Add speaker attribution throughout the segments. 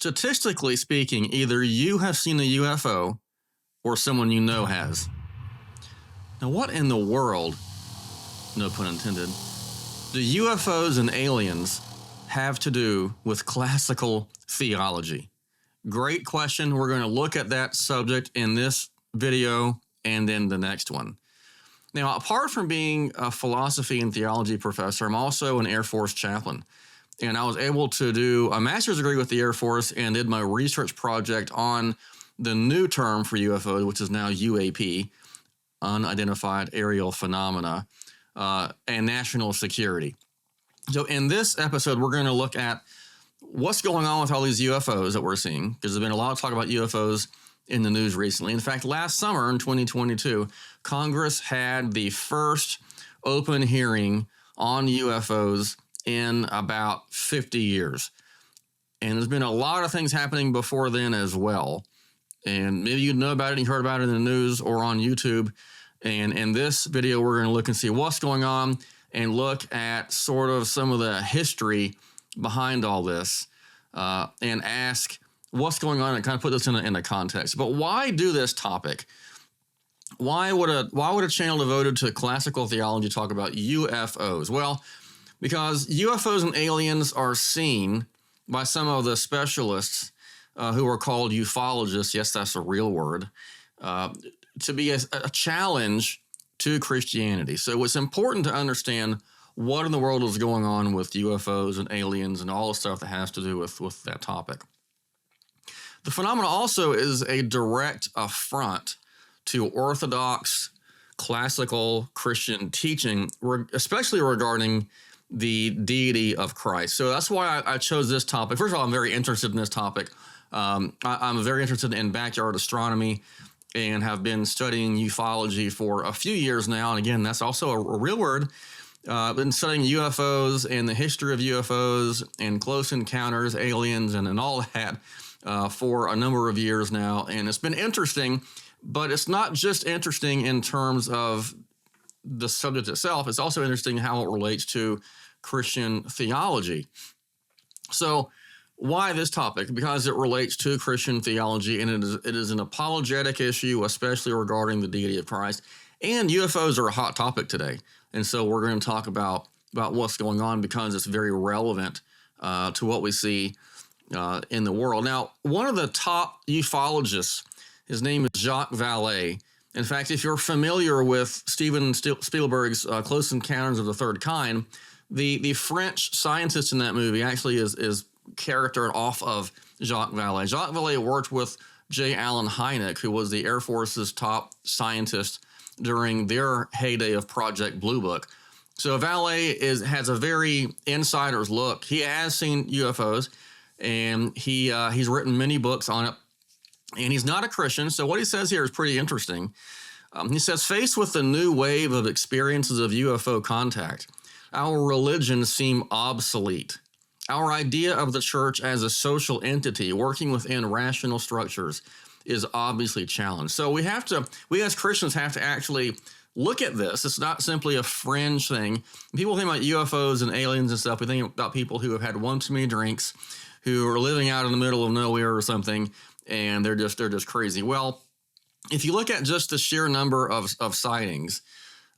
Speaker 1: statistically speaking, either you have seen a UFO or someone you know has. Now, what in the world, no pun intended, do UFOs and aliens have to do with classical theology? Great question. We're going to look at that subject in this video and then the next one. Now, apart from being a philosophy and theology professor, I'm also an Air Force chaplain. And I was able to do a master's degree with the Air Force and did my research project on the new term for UFOs, which is now UAP, Unidentified Aerial Phenomena, and national security. So in this episode, we're going to look at what's going on with all these UFOs that we're seeing, because there's been a lot of talk about UFOs in the news recently. In fact, last summer in 2022, Congress had the first open hearing on UFOs in about 50 years. And there's been a lot of things happening before then as well. And maybe you know about it, you heard about it in the news or on YouTube. And in this video, we're going to look and see what's going on and look at sort of some of the history behind all this and ask what's going on and kind of put this in a context. But why do this topic? Why would a channel devoted to classical theology talk about UFOs? Well, because UFOs and aliens are seen by some of the specialists who are called ufologists, yes, that's a real word, to be a challenge to Christianity. So it's important to understand what in the world is going on with UFOs and aliens and all the stuff that has to do with that topic. The phenomenon also is a direct affront to Orthodox classical Christian teaching, especially regarding the deity of Christ. So that's why I chose this topic. First of all, I'm very interested in this topic. I'm very interested in backyard astronomy and have been studying ufology for a few years now. And again, that's also a real word. I've been studying UFOs and the history of UFOs and close encounters, aliens, and all that for a number of years now. And it's been interesting, but it's not just interesting in terms of the subject itself. It's also interesting how it relates to Christian theology. So why this topic? Because it relates to Christian theology, and it is an apologetic issue, especially regarding the deity of Christ. And UFOs are a hot topic today. And so we're going to talk about what's going on because it's very relevant to what we see in the world. Now, one of the top ufologists, his name is Jacques Vallee. In fact, if you're familiar with Steven Spielberg's Close Encounters of the Third Kind, the French scientist in that movie actually is charactered off of Jacques Vallee. Jacques Vallee worked with J. Allen Hynek, who was the Air Force's top scientist during their heyday of Project Blue Book. So Vallee has a very insider's look. He has seen UFOs, and he's written many books on it. And he's not a Christian, so what he says here is pretty interesting. He says, faced with the new wave of experiences of UFO contact, our religions seem obsolete. Our idea of the church as a social entity working within rational structures is obviously challenged. So we as Christians have to actually look at this. It's not simply a fringe thing. People think about UFOs and aliens and stuff. We think about people who have had one too many drinks, who are living out in the middle of nowhere or something, and they're just crazy. Well, if you look at just the sheer number of sightings,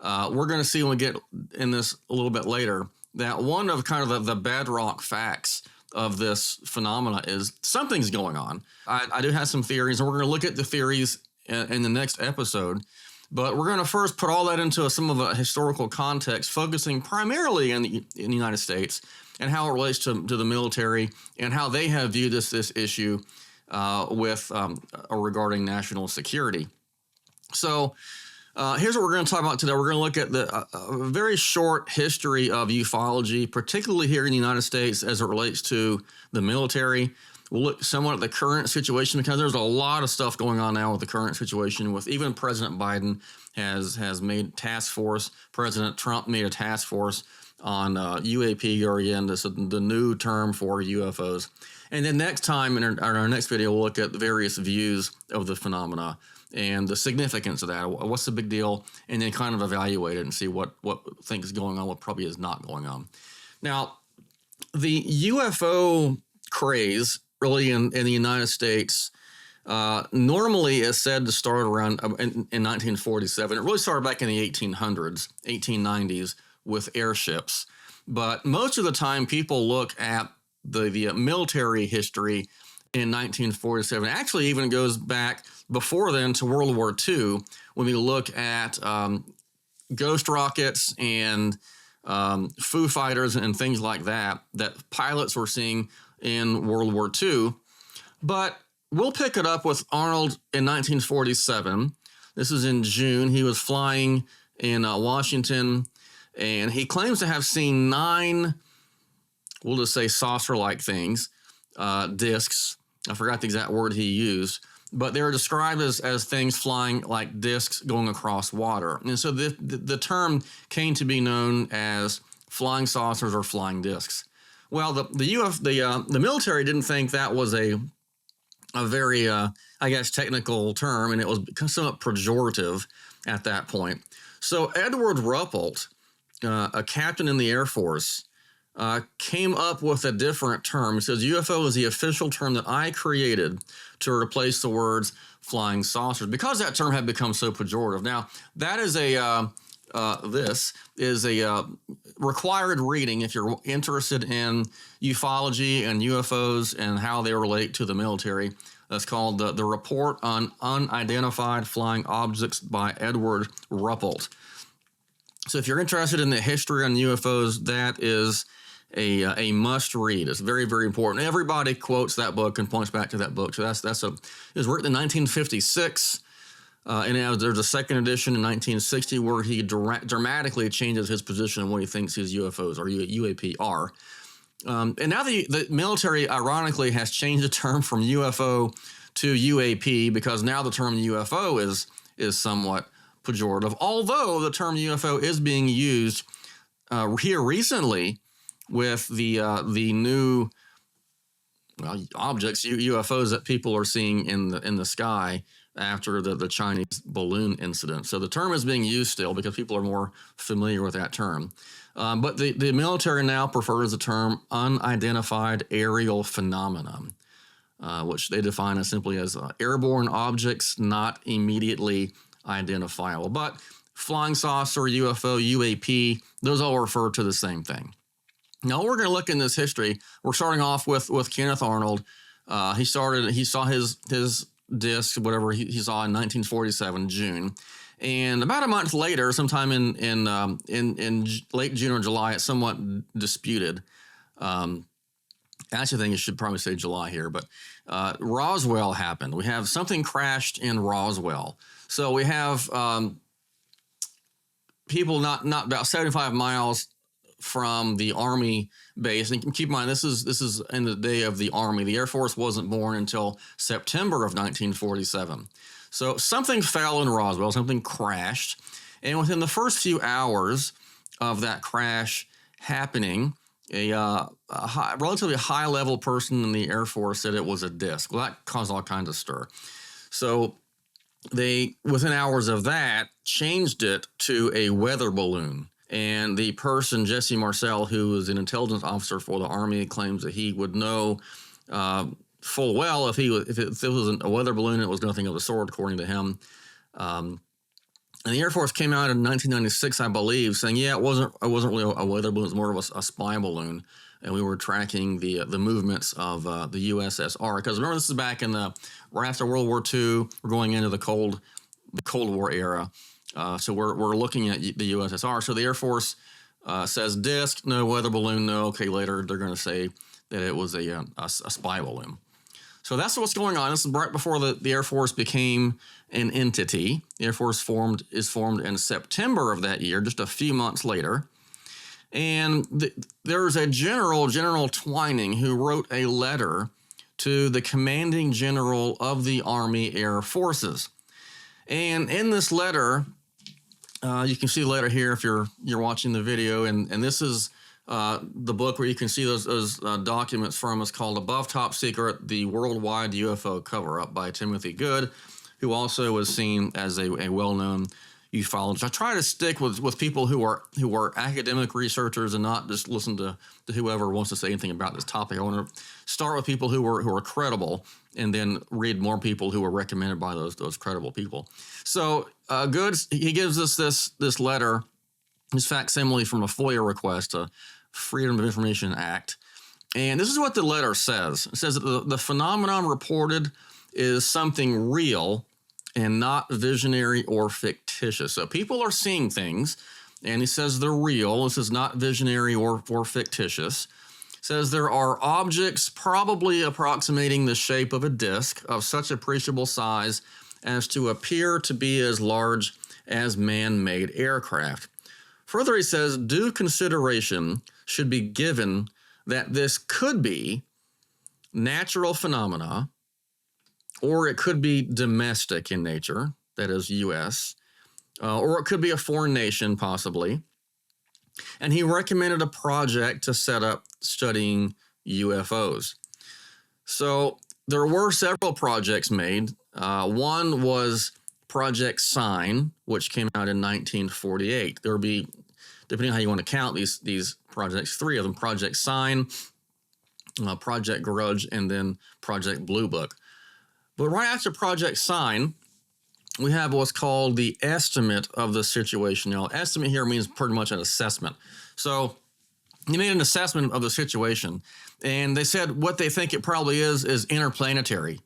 Speaker 1: we're going to see when we get in this a little bit later that one of kind of the bedrock facts of this phenomena is something's going on. I do have some theories, and we're going to look at the theories in the next episode. But we're going to first put all that into some of a historical context, focusing primarily in the United States and how it relates to the military and how they have viewed this issue regarding national security. So here's what we're going to talk about today. We're going to look at a very short history of ufology, particularly here in the United States as it relates to the military. We'll look somewhat at the current situation because there's a lot of stuff going on now with the current situation. With even President Biden has made task force. President Trump made a task force on UAP, or again, this is the new term for UFOs. And then next time in our next video, we'll look at the various views of the phenomena and the significance of that. What's the big deal? And then kind of evaluate it and see what things is going on, what probably is not going on. Now, the UFO craze really in the United States. Normally, it's said to start around in 1947. It really started back in the 1800s, 1890s with airships. But most of the time, people look at the military history in 1947. Actually, even goes back before then to World War II when we look at ghost rockets and Foo Fighters and things like that pilots were seeing in World War II. But we'll pick it up with Arnold in 1947. This is in June. He was flying in Washington, and he claims to have seen 9, we'll just say saucer-like things, discs. I forgot the exact word he used, but they were described as things flying like discs going across water. And so the term came to be known as flying saucers or flying discs. Well, the military didn't think that was a very, I guess, technical term, and it was somewhat pejorative at that point. So Edward Ruppelt, a captain in the Air Force, came up with a different term. He says, UFO is the official term that I created to replace the words flying saucers, because that term had become so pejorative. Now, that is this is a required reading if you're interested in ufology and UFOs and how they relate to the military. That's called the Report on Unidentified Flying Objects by Edward Ruppelt. So if you're interested in the history on UFOs, that is a must read. It's very, very important. Everybody quotes that book and points back to that book. So it was written in 1956. And there's a second edition in 1960 where he dramatically changes his position on what he thinks his UFOs or UAP are. And now the military, ironically, has changed the term from UFO to UAP, because now the term UFO is somewhat pejorative, although the term UFO is being used here recently with the new objects, UFOs that people are seeing in the sky after the Chinese balloon incident. So the term is being used still because people are more familiar with that term. But the military now prefers the term unidentified aerial phenomenon, which they define as simply as airborne objects not immediately identifiable. But flying saucer, UFO, UAP, those all refer to the same thing. Now, we're going to look in this history. We're starting off with Kenneth Arnold. He saw his disc, whatever he saw in 1947, June. And about a month later, sometime in late June or July, it's somewhat disputed. I actually think you should probably say July here, but Roswell happened. We have something crashed in Roswell. So we have people not about 75 miles from the Army base. And keep in mind, this is in the day of the Army. The Air Force wasn't born until September of 1947. So something fell in Roswell, something crashed. And within the first few hours of that crash happening, a relatively high-level person in the Air Force said it was a disc. Well, that caused all kinds of stir. So they, within hours of that, changed it to a weather balloon. And the person, Jesse Marcel, who was an intelligence officer for the Army, claims that he would know full well if it was a weather balloon, it was nothing of the sort, according to him. And the Air Force came out in 1996, I believe, saying, yeah, it wasn't really a weather balloon, it was more of a spy balloon. And we were tracking the movements of the USSR. Because remember, this is back in right after World War II. We're going into the Cold War era. So we're looking at the USSR. So the Air Force says disc, no weather balloon, no. Okay, later they're going to say that it was a spy balloon. So that's what's going on. This is right before the Air Force became an entity. The Air Force is formed in September of that year, just a few months later. And there's a General Twining, who wrote a letter to the commanding general of the Army Air Forces. And in this letter, you can see the letter here if you're watching the video, and this is the book where you can see those documents from. It's called Above Top Secret, The Worldwide UFO Cover-Up by Timothy Good, who also was seen as a well-known ufologists. I try to stick with people who are academic researchers and not just listen to whoever wants to say anything about this topic. I want to start with people who are credible, and then read more people who are recommended by those credible people. So Goods, he gives us this letter, this facsimile from a FOIA request, a Freedom of Information Act. And this is what the letter says. It says that the phenomenon reported is something real and not visionary or fictitious. So people are seeing things, and he says they're real. This is not visionary or fictitious. It says there are objects probably approximating the shape of a disc of such appreciable size as to appear to be as large as man-made aircraft. Further, he says due consideration should be given that this could be natural phenomena, or it could be domestic in nature, that is U.S., or it could be a foreign nation, possibly. And he recommended a project to set up studying UFOs. So there were several projects made. One was Project Sign, which came out in 1948. There would be, depending on how you want to count these projects, three of them: Project Sign, Project Grudge, and then Project Blue Book. But right after Project Sign, we have what's called the estimate of the situation. Now, estimate here means pretty much an assessment. So he made an assessment of the situation, and they said what they think it probably is interplanetary.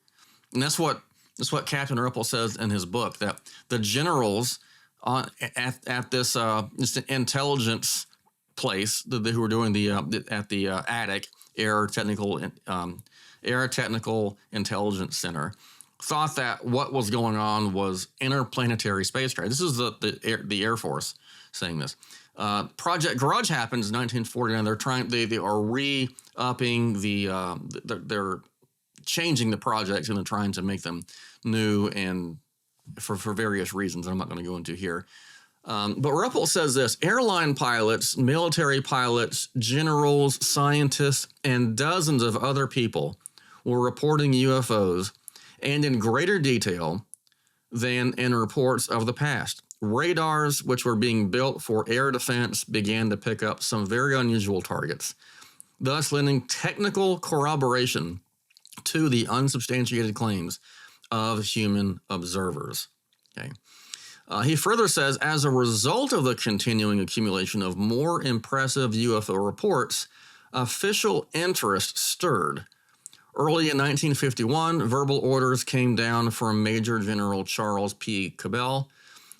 Speaker 1: And that's what Captain Ripple says in his book, that the generals at this intelligence place who were doing at the ATIC, Air Technical Intelligence Center, thought that what was going on was interplanetary spacecraft. This is the Air Force saying this. Project Grudge happens in 1949. They are re-upping they're changing the projects, and they're trying to make them new, and for various reasons I'm not going to go into here. But Ripple says this: airline pilots, military pilots, generals, scientists, and dozens of other people were reporting UFOs, and in greater detail than in reports of the past. Radars, which were being built for air defense, began to pick up some very unusual targets, thus lending technical corroboration to the unsubstantiated claims of human observers. Okay. He further says, as a result of the continuing accumulation of more impressive UFO reports, official interest stirred. Early in 1951, verbal orders came down from Major General Charles P. Cabell,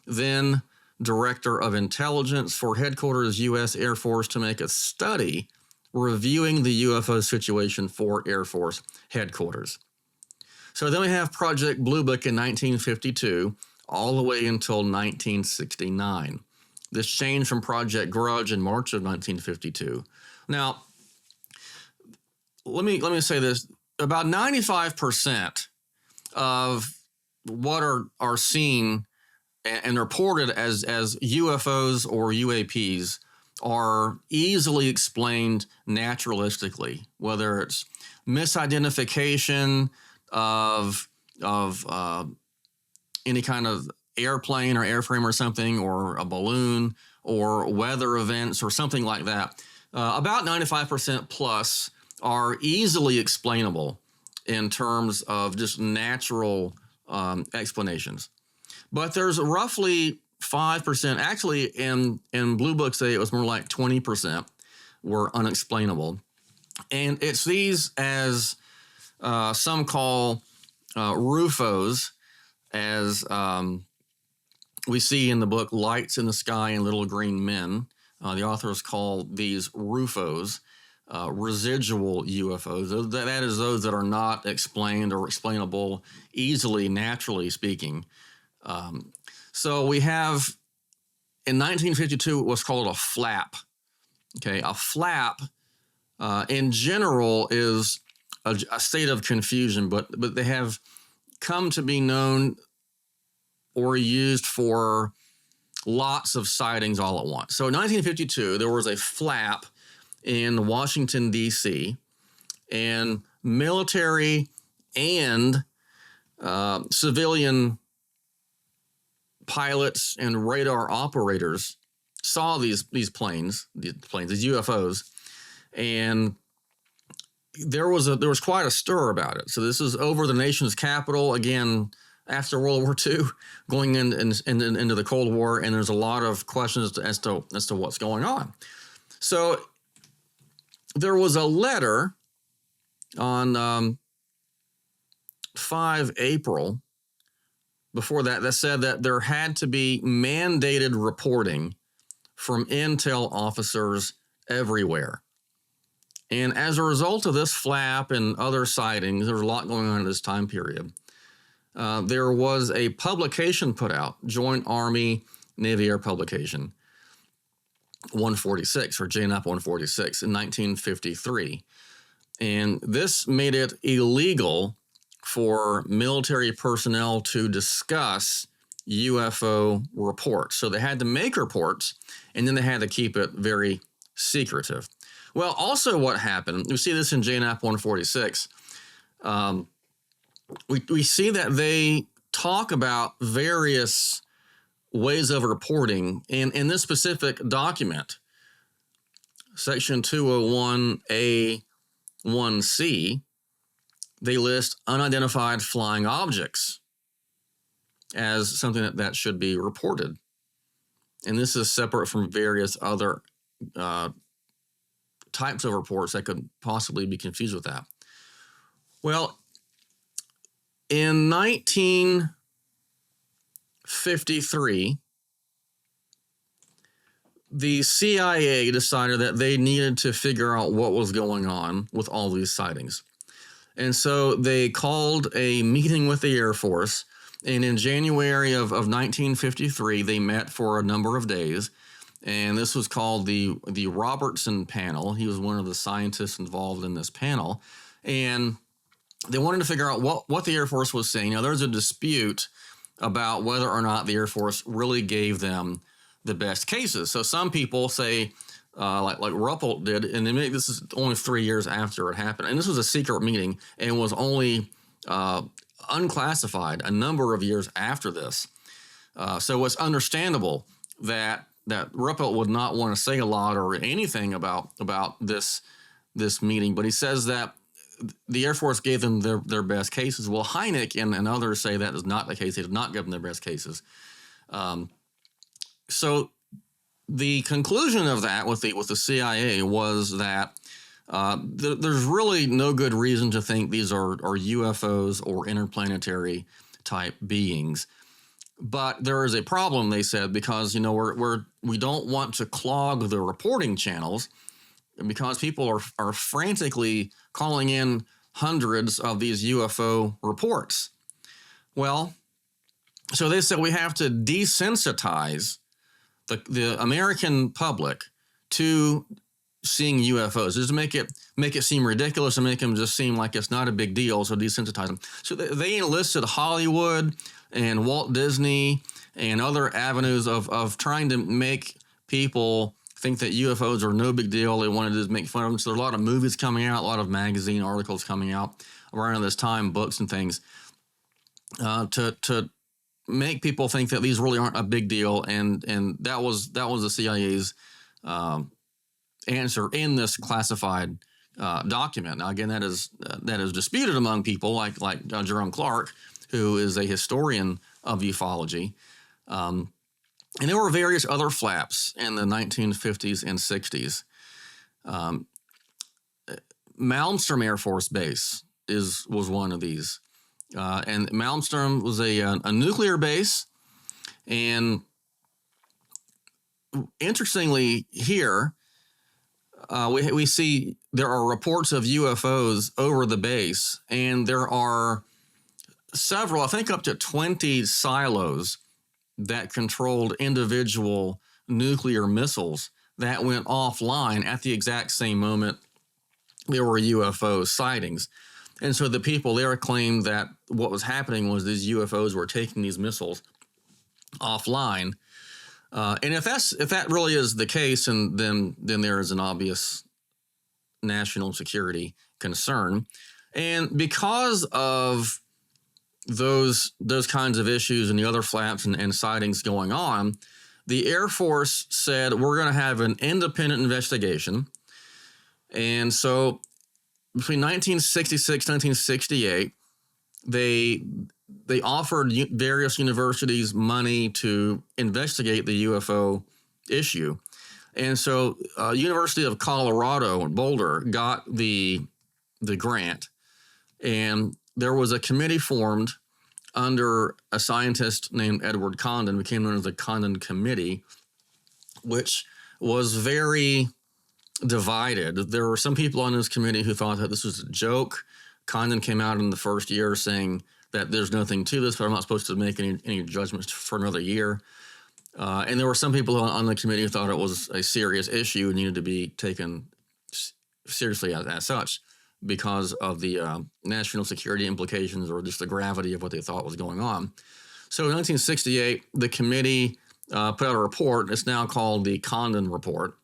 Speaker 1: then Director of Intelligence for Headquarters U.S. Air Force, to make a study reviewing the UFO situation for Air Force Headquarters. So then we have Project Blue Book in 1952, all the way until 1969. This changed from Project Grudge in March of 1952. Now, let me say this. About 95% of what are seen and reported as UFOs or UAPs are easily explained naturalistically, whether it's misidentification of any kind of airplane or airframe or something, or a balloon, or weather events or something like that. About 95% plus are easily explainable in terms of just natural explanations. But there's roughly 5%, actually in Blue Book say it was more like 20% were unexplainable. And it's these, as some call RUFOs, as we see in the book Lights in the Sky and Little Green Men. The authors call these RUFOs. Residual UFOs. That is those that are not explained or explainable easily, naturally speaking. So we have, in 1952, what's called a flap. Okay, a flap in general is a state of confusion, but they have come to be known or used for lots of sightings all at once. So in 1952, there was a flap in Washington, D.C., and military and civilian pilots and radar operators saw these planes, these UFOs, and there was quite a stir about it. So this is over the nation's capital again after World War II, going into the Cold War, and there's a lot of questions as to what's going on. So there was a letter on 5 April before that said that there had to be mandated reporting from intel officers everywhere. And as a result of this flap and other sightings, there was a lot going on in this time period. There was a publication put out, Joint Army Navy Air Publication 146, or JNAP 146, in 1953. And this made it illegal for military personnel to discuss UFO reports. So they had to make reports, and then they had to keep it very secretive. Well, also what happened, we see this in JNAP 146, we see that they talk about various ways of reporting. And in this specific document, Section 201A1C, they list unidentified flying objects as something that should be reported. And this is separate from various other types of reports that could possibly be confused with that. Well, in 1953, the CIA decided that they needed to figure out what was going on with all these sightings. And so they called a meeting with the Air Force, and in January of 1953, they met for a number of days, and this was called the Robertson Panel. He was one of the scientists involved in this panel, and they wanted to figure out what the Air Force was saying. Now, there's a dispute about whether or not the Air Force really gave them the best cases. So some people say, like Ruppelt did, and this is only 3 years after it happened, and this was a secret meeting and was only unclassified a number of years after this. So it's understandable that Ruppelt would not want to say a lot or anything about this meeting, but he says that the Air Force gave them their best cases. Well, Hynek and others say that is not the case. They did not give them their best cases. So the conclusion of that with the CIA was that there's really no good reason to think these are UFOs or interplanetary type beings. But there is a problem, they said, because we don't want to clog the reporting channels, because people are frantically calling in hundreds of these UFO reports. Well, so they said we have to desensitize the American public to seeing UFOs, just to make it seem ridiculous and make them just seem like it's not a big deal, so desensitize them. So they enlisted Hollywood and Walt Disney and other avenues of trying to make people think that UFOs are no big deal. They wanted to make fun of them. So there's a lot of movies coming out, a lot of magazine articles coming out around this time, books and things, to make people think that these really aren't a big deal. And that was the CIA's answer in this classified document. Now, again, that is disputed among people like Jerome Clark, who is a historian of ufology. And there were various other flaps in the 1950s and 60s. Malmstrom Air Force Base was one of these. And Malmstrom was a nuclear base. And interestingly here, we see there are reports of UFOs over the base, and there are several, I think up to 20 silos that controlled individual nuclear missiles that went offline at the exact same moment there were UFO sightings. And so the people there claimed that what was happening was these UFOs were taking these missiles offline. And if that really is the case, and then there is an obvious national security concern. And because of those kinds of issues and the other flaps and sightings going on, the Air Force said, we're going to have an independent investigation. And so between 1966 and 1968, they offered various universities money to investigate the UFO issue. And so University of Colorado in Boulder got the grant, and there was a committee formed under a scientist named Edward Condon, became known as the Condon Committee, which was very divided. There were some people on this committee who thought that this was a joke. Condon came out in the first year saying that there's nothing to this, but I'm not supposed to make any judgments for another year. And there were some people on the committee who thought it was a serious issue and needed to be taken seriously as such because of the national security implications or just the gravity of what they thought was going on. So in 1968, the committee put out a report. It's now called the Condon Report.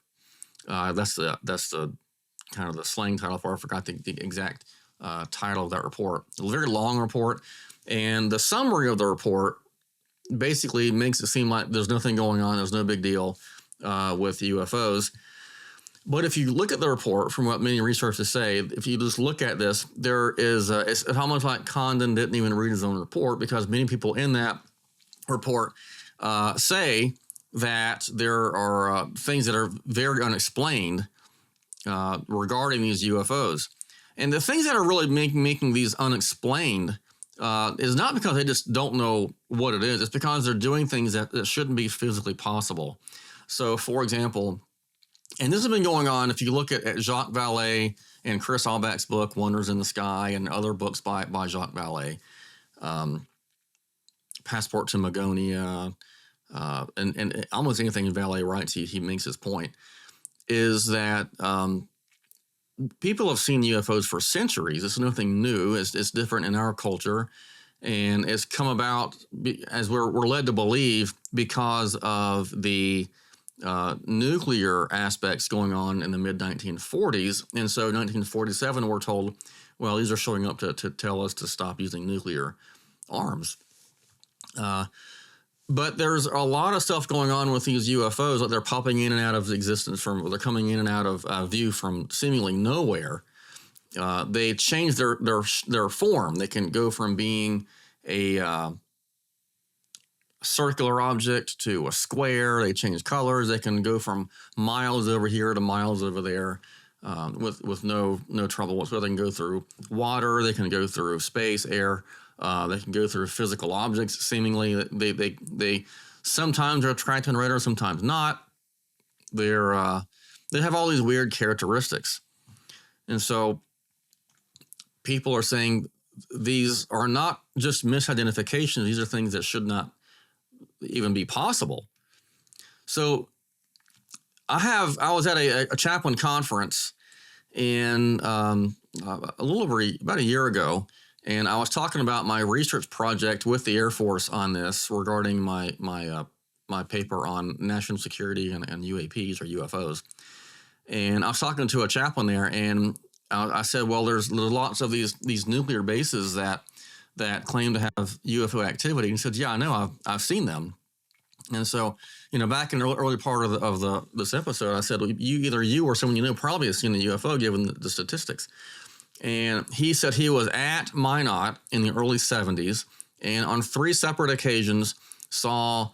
Speaker 1: That's the kind of the slang title for it. I forgot the exact title of that report. It's a very long report, and the summary of the report basically makes it seem like there's nothing going on, there's no big deal with UFOs. But if you look at the report, from what many researchers say, if you just look at this, there is it's almost like Condon didn't even read his own report, because many people in that report say that there are things that are very unexplained regarding these UFOs. And the things that are really making these unexplained is not because they just don't know what it is. It's because they're doing things that shouldn't be physically possible. So, for example, and this has been going on, if you look at Jacques Vallee and Chris Auerbach's book, Wonders in the Sky, and other books by Jacques Vallee, Passport to Magonia, and almost anything Vallee writes, he makes his point, is that people have seen UFOs for centuries. It's nothing new. It's different in our culture, and it's come about as we're led to believe because of the nuclear aspects going on in the mid-1940s. And so 1947, we're told, well, these are showing up to tell us to stop using nuclear arms. But there's a lot of stuff going on with these UFOs, like they're popping in and out of existence they're coming in and out of view from seemingly nowhere. They change their form. They can go from being a circular object to a square. They change colors. They can go from miles over here to miles over there with no trouble whatsoever. They can go through water. They can go through space, air. They can go through physical objects. Seemingly, they sometimes are attracted to radar, sometimes not. They have all these weird characteristics, and so people are saying these are not just misidentifications. These are things that should not even be possible. So I was at a chaplain conference in a little over about a year ago, and I was talking about my research project with the Air Force on this regarding my paper on national security and UAPs or UFOs. And I was talking to a chaplain there, and I said, well, there's lots of these nuclear bases that claim to have UFO activity. And he said, yeah, I know, I've seen them. And so, back in the early part of this episode, I said, well, either you or someone you know probably has seen a UFO given the statistics. And he said he was at Minot in the early 70s, and on 3 separate occasions saw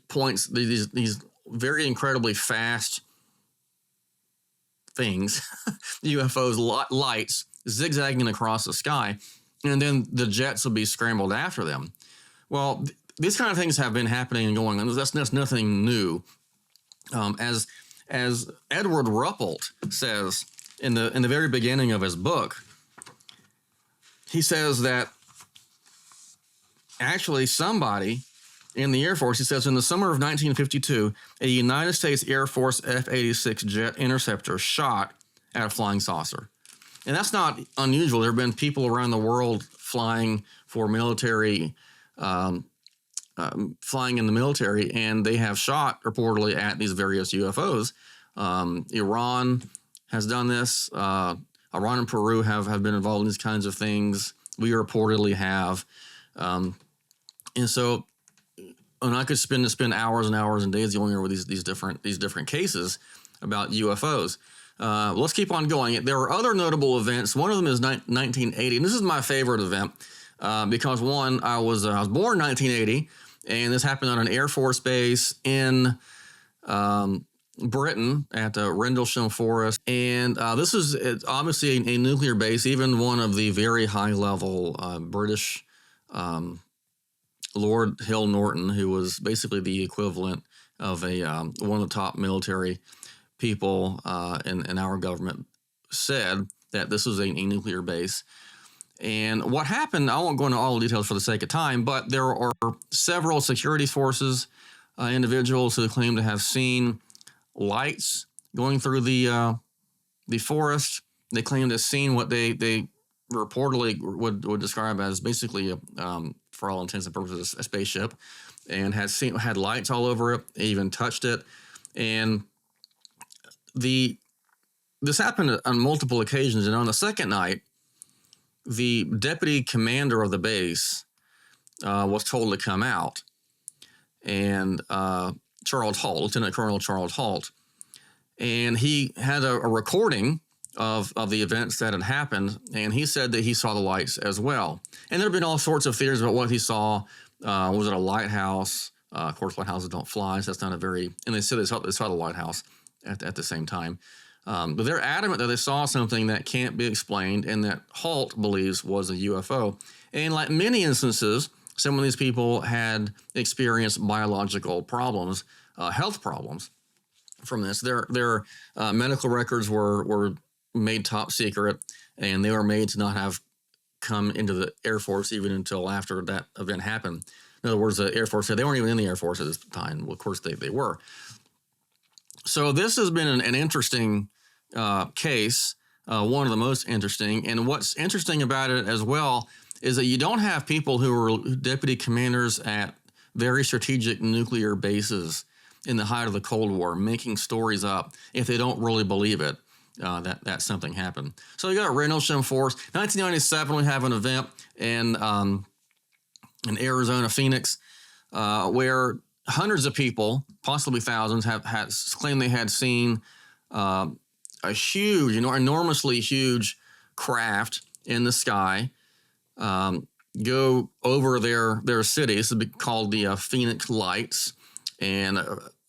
Speaker 1: points, these very incredibly fast things, UFOs, lights zigzagging across the sky, and then the jets would be scrambled after them. Well, these kind of things have been happening and going on. That's nothing new. As Edward Ruppelt says in the very beginning of his book, he says that actually somebody in the Air Force, he says, in the summer of 1952, a United States Air Force F-86 jet interceptor shot at a flying saucer. And that's not unusual. There have been people around the world flying for military, flying in the military, and they have shot reportedly at these various UFOs. Iran has done this. Iran and Peru have been involved in these kinds of things. we reportedly have. And so, and I could spend hours and hours and days going over these different cases about UFOs. Let's keep on going. There were other notable events. One of them is 1980, and this is my favorite event because one, I was born in 1980, and this happened on an Air Force base in Britain at Rendlesham Forest, and this is obviously a nuclear base, even one of the very high-level British Lord Hill Norton, who was basically the equivalent of one of the top military people in our government, said that this was a nuclear base. And what happened, I won't go into all the details for the sake of time, but there are several security forces, individuals who claim to have seen lights going through the forest. They claim to have seen what they reportedly would describe as basically for all intents and purposes, a spaceship, and had lights all over it. They even touched it, and this happened on multiple occasions. And on the second night, the deputy commander of the base was told to come out, and Charles Halt, Lieutenant Colonel Charles Halt, and he had a recording of the events that had happened, and he said that he saw the lights as well. And there have been all sorts of theories about what he saw. Was it a lighthouse? Of course, lighthouses don't fly, so that's not a very... And they said they saw the lighthouse at the same time. But they're adamant that they saw something that can't be explained and that Halt believes was a UFO. And like many instances, some of these people had experienced biological problems, health problems from this. Their medical records were made top secret, and they were made to not have come into the Air Force even until after that event happened. In other words, the Air Force said they weren't even in the Air Force at this time. Well, of course, they were. So this has been an interesting case, one of the most interesting. And what's interesting about it as well is that you don't have people who are deputy commanders at very strategic nuclear bases in the height of the Cold War making stories up if they don't really believe it. That something happened. So you got Rendlesham Forest. 1997, we have an event in Arizona, Phoenix, where hundreds of people, possibly thousands, have claimed they had seen a huge, enormously huge craft in the sky go over their city. This is called the Phoenix Lights, and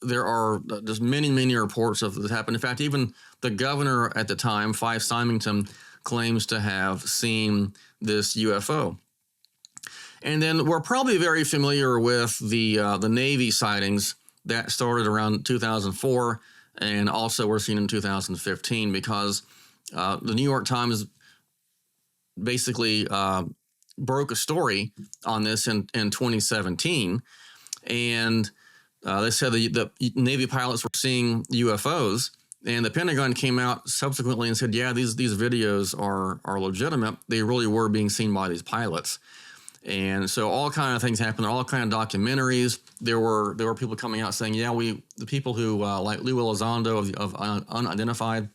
Speaker 1: there are just many reports of this happened. In fact, even the governor at the time, Fife Symington, claims to have seen this UFO. And then we're probably very familiar with the Navy sightings that started around 2004, and also were seen in 2015 because the New York Times basically broke a story on this in 2017, and they said the Navy pilots were seeing UFOs, and the Pentagon came out subsequently and said, yeah, these videos are legitimate. They really were being seen by these pilots. And so all kind of things happened, all kind of documentaries. There were people coming out saying, yeah, the people who like Lou Elizondo of Unidentified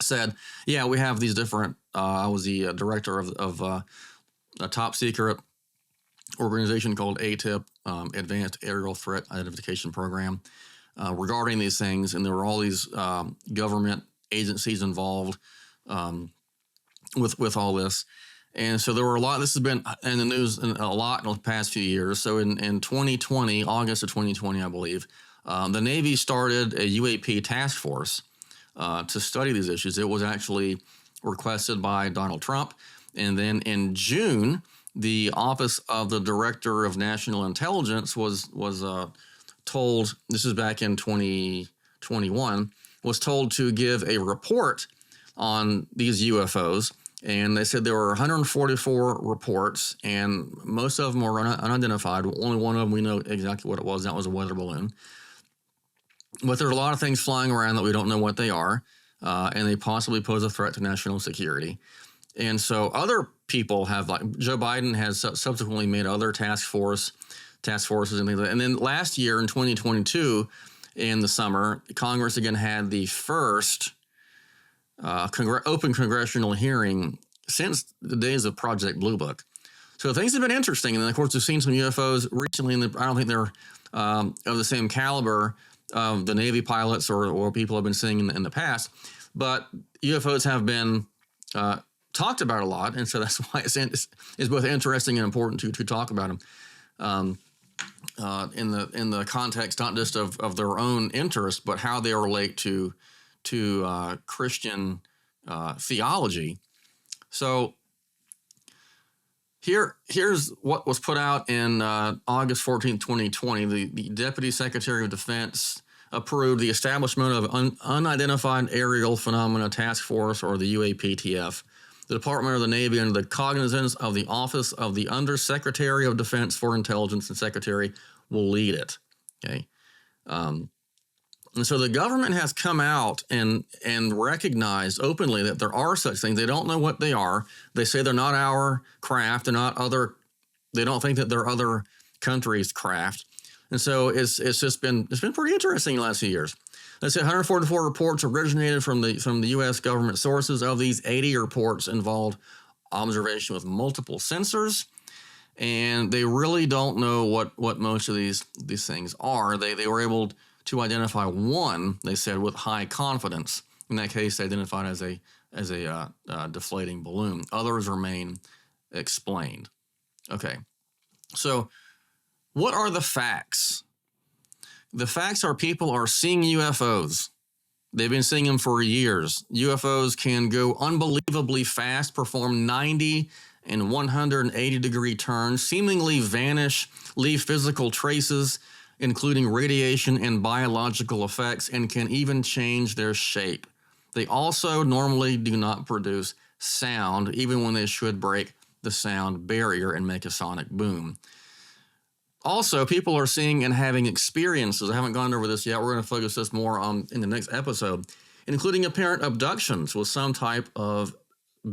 Speaker 1: said, yeah, we have these different, I was the director of a top secret organization called ATIP, Advanced Aerial Threat Identification Program, regarding these things. And there were all these government agencies involved with all this. And so there were a lot. This has been in the news a lot in the past few years. So in 2020, August of 2020, I believe, the Navy started a UAP task force to study these issues. It was actually requested by Donald Trump. And then in June, the Office of the Director of National Intelligence was told, this is back in 2021, was told to give a report on these UFOs. And they said there were 144 reports, and most of them were unidentified. Only one of them we know exactly what it was. That was a weather balloon. But there are a lot of things flying around that we don't know what they are, and they possibly pose a threat to national security. And so other people have, like Joe Biden has subsequently made other task forces and things like that. And then last year in 2022, in the summer, Congress again had the first open congressional hearing since the days of Project Blue Book. So things have been interesting. And then, of course, we've seen some UFOs recently. I don't think they're of the same caliber of the Navy pilots or people have been seeing in the past. But UFOs have been talked about a lot. And so that's why it's both interesting and important to talk about them in the context, not just of their own interest, but how they relate to Christian theology. So here's what was put out in August 14, 2020. The Deputy Secretary of Defense approved the establishment of Unidentified Aerial Phenomena Task Force, or the UAPTF. The Department of the Navy, under the cognizance of the Office of the Undersecretary of Defense for Intelligence and Secretary, will lead it. Okay. And so the government has come out and recognized openly that there are such things. They don't know what they are. They say they're not our craft. They don't think that they're other countries' craft. And so it's been pretty interesting the last few years. They say 144 reports originated from the U.S. government sources. Of these, 80 reports involved observation with multiple sensors, and they really don't know what most of these things are. They were able to identify one, they said, with high confidence. In that case, they identified as a deflating balloon. Others remain explained. Okay, so what are the facts? The facts are people are seeing UFOs. They've been seeing them for years. UFOs can go unbelievably fast, perform 90 and 180-degree turns, seemingly vanish, leave physical traces, including radiation and biological effects, and can even change their shape. They also normally do not produce sound, even when they should break the sound barrier and make a sonic boom. Also, people are seeing and having experiences. I haven't gone over this yet. We're going to focus this more on in the next episode, including apparent abductions with some type of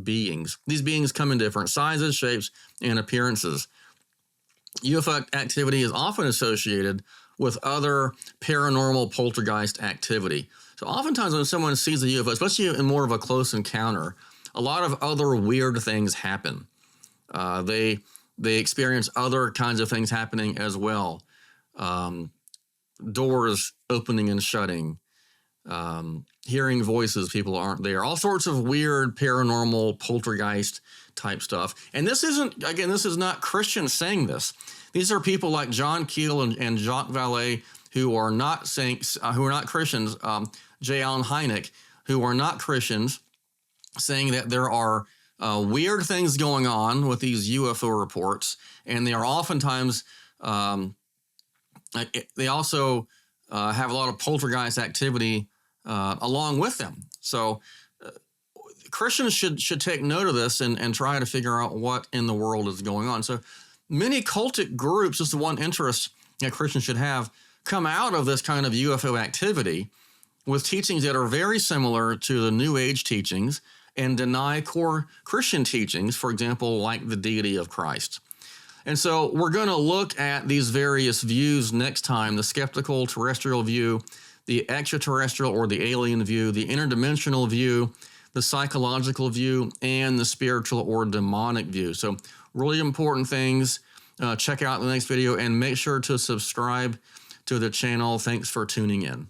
Speaker 1: beings. These beings come in different sizes, shapes, and appearances. UFO activity is often associated with other paranormal poltergeist activity. So oftentimes when someone sees a UFO, especially in more of a close encounter, a lot of other weird things happen. They experience other kinds of things happening as well. Doors opening and shutting, hearing voices, people aren't there, all sorts of weird paranormal poltergeist type stuff. And this is not Christians saying this. These are people like John Keel and Jacques Vallee, who are not Christians, J. Allen Hynek, who are not Christians, saying that there are weird things going on with these UFO reports, and they are oftentimes they also have a lot of poltergeist activity along with them. So Christians should take note of this and try to figure out what in the world is going on. So many cultic groups, this is one interest that Christians should have, come out of this kind of UFO activity with teachings that are very similar to the New Age teachings and deny core Christian teachings, for example, like the deity of Christ. And so we're going to look at these various views next time: the skeptical terrestrial view, the extraterrestrial or the alien view, the interdimensional view, the psychological view, and the spiritual or demonic view. So really important things. Check out the next video and make sure to subscribe to the channel. Thanks for tuning in.